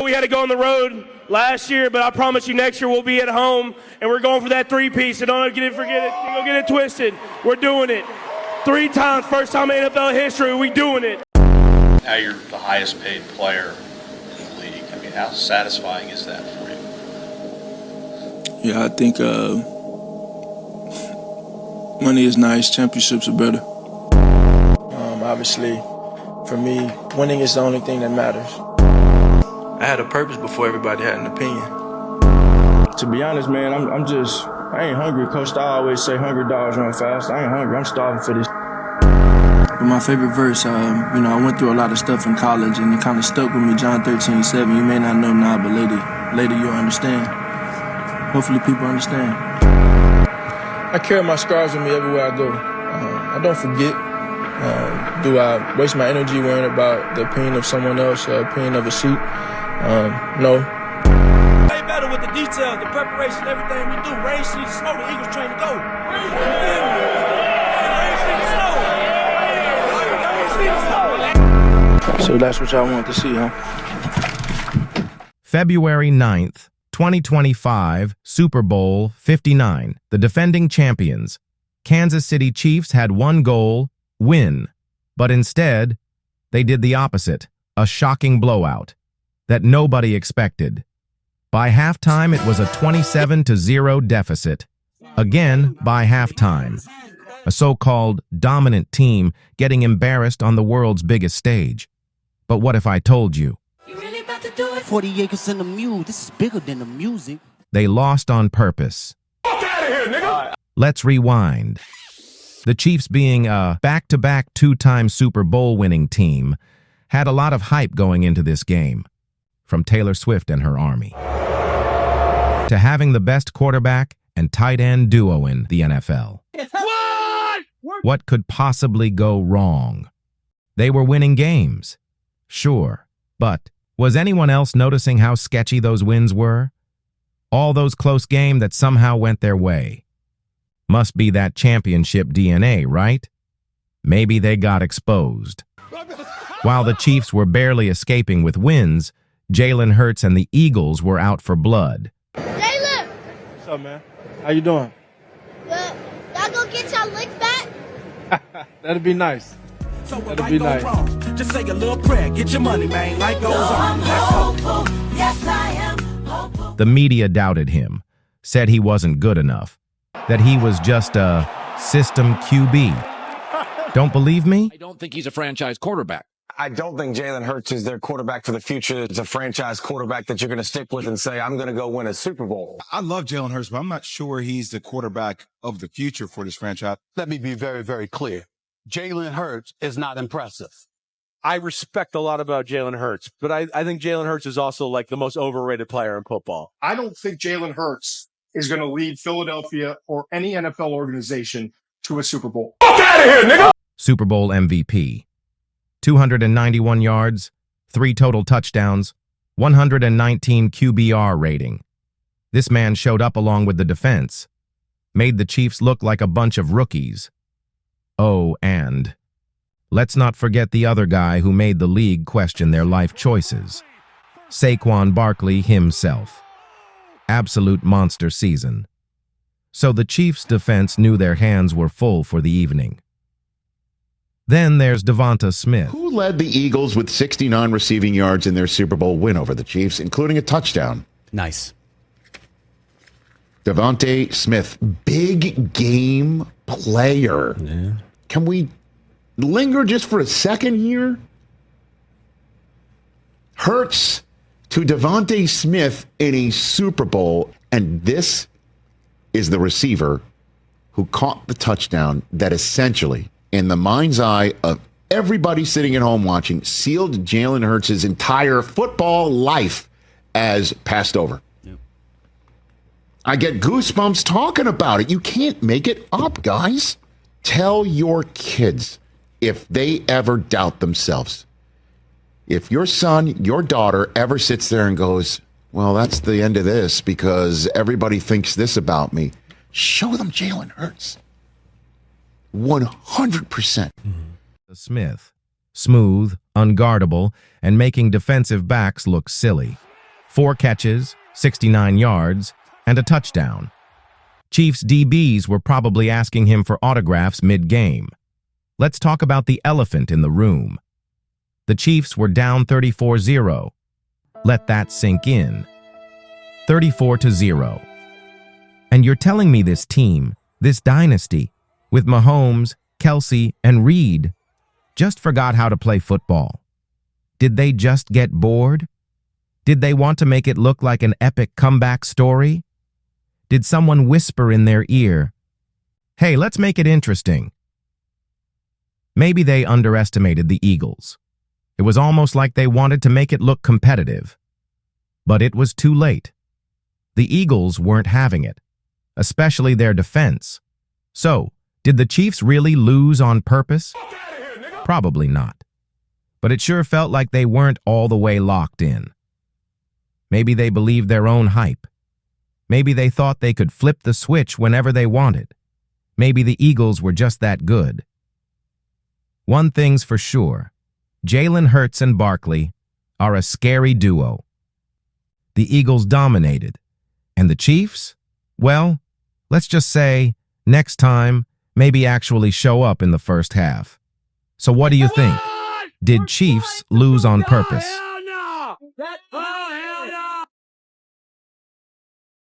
we had to go on the road last year, but I promise you next year we'll be at home, and we're going for that three-piece, so don't forget it. Don't get it twisted. We're doing it. 3 times, first time in NFL history, we doing it. Now you're the highest paid player in the league. I mean, how satisfying is that for you? Yeah, I think money is nice, championships are better. Obviously, for me, winning is the only thing that matters. I had a purpose before everybody had an opinion. To be honest, man, I ain't hungry. Coach I always say hungry dogs run fast. I ain't hungry, I'm starving for this. But my favorite verse, I went through a lot of stuff in college and it kind of stuck with me, John 13:7. You may not know now, but later you'll understand. Hopefully people understand. I carry my scars with me everywhere I go. I don't forget. Do I waste my energy worrying about the opinion of someone else, the opinion of a seat? No. Way better with the details, the preparation, everything we do. Rain, sleet, snow, the Eagles train to go. Rain, sleet, snow. So that's what y'all want to see, huh? February 9th, 2025, Super Bowl 59. The defending champions, Kansas City Chiefs, had one goal: win. But instead, they did the opposite, a shocking blowout that nobody expected. By halftime, it was a 27-0 deficit. Again, by halftime, a so-called dominant team getting embarrassed on the world's biggest stage. But what if I told you? You really about to do it? 40 acres in the mule. This is bigger than the music. They lost on purpose. Fuck out of here, nigga! Let's rewind. The Chiefs, being a back-to-back 2-time Super Bowl winning team, had a lot of hype going into this game, from Taylor Swift and her army, to having the best quarterback and tight end duo in the NFL. What could possibly go wrong? They were winning games, sure, but was anyone else noticing how sketchy those wins were? All those close games that somehow went their way. Must be that championship DNA, right? Maybe they got exposed. While the Chiefs were barely escaping with wins, Jaylen Hurts and the Eagles were out for blood. Jaylen! What's up, man? How you doing? Well, y'all gonna get y'all licks back? That'd be nice. That'd be nice. Just say a little prayer, get your money, man. Life goes on. Yes, I am hopeful. The media doubted him, said he wasn't good enough, that he was just a system QB. Don't believe me? I don't think he's a franchise quarterback. I don't think Jaylen Hurts is their quarterback for the future. It's a franchise quarterback that you're going to stick with and say, I'm going to go win a Super Bowl. I love Jaylen Hurts, but I'm not sure he's the quarterback of the future for this franchise. Let me be very, very clear. Jaylen Hurts is not impressive. I respect a lot about Jaylen Hurts, but I think Jaylen Hurts is also like the most overrated player in football. I don't think Jaylen Hurts is going to lead Philadelphia or any NFL organization to a Super Bowl. Fuck out of here, nigga! Super Bowl MVP. 291 yards, 3 total touchdowns, 119 QBR rating. This man showed up along with the defense, made the Chiefs look like a bunch of rookies. Oh, and let's not forget the other guy who made the league question their life choices. Saquon Barkley himself. Absolute monster season. So the Chiefs' defense knew their hands were full for the evening. Then there's Devonta Smith, who led the Eagles with 69 receiving yards in their Super Bowl win over the Chiefs, including a touchdown. Nice. Devonta Smith, big game player. Yeah. Can we linger just for a second here? Hurts to Devonta Smith in a Super Bowl, and this is the receiver who caught the touchdown that essentially, in the mind's eye of everybody sitting at home watching, sealed Jaylen Hurts' entire football life as passed over. Yep. I get goosebumps talking about it. You can't make it up, guys. Tell your kids, if they ever doubt themselves, if your son, your daughter ever sits there and goes, well, that's the end of this because everybody thinks this about me, show them Jaylen Hurts. 100%. Smith, smooth, unguardable, and making defensive backs look silly. 4 catches, 69 yards, and a touchdown. Chiefs DBs were probably asking him for autographs mid-game. Let's talk about the elephant in the room. The Chiefs were down 34-0. Let that sink in. 34-0. And you're telling me this team, this dynasty, with Mahomes, Kelsey, and Reed, just forgot how to play football? Did they just get bored? Did they want to make it look like an epic comeback story? Did someone whisper in their ear, "Hey, let's make it interesting"? Maybe they underestimated the Eagles. It was almost like they wanted to make it look competitive. But it was too late. The Eagles weren't having it, especially their defense. So, did the Chiefs really lose on purpose? Probably not. But it sure felt like they weren't all the way locked in. Maybe they believed their own hype. Maybe they thought they could flip the switch whenever they wanted. Maybe the Eagles were just that good. One thing's for sure. Jaylen Hurts and Barkley are a scary duo. The Eagles dominated. And the Chiefs? Well, let's just say, next time, maybe actually show up in the first half. So what do you think? Did Chiefs lose on purpose? Hell no!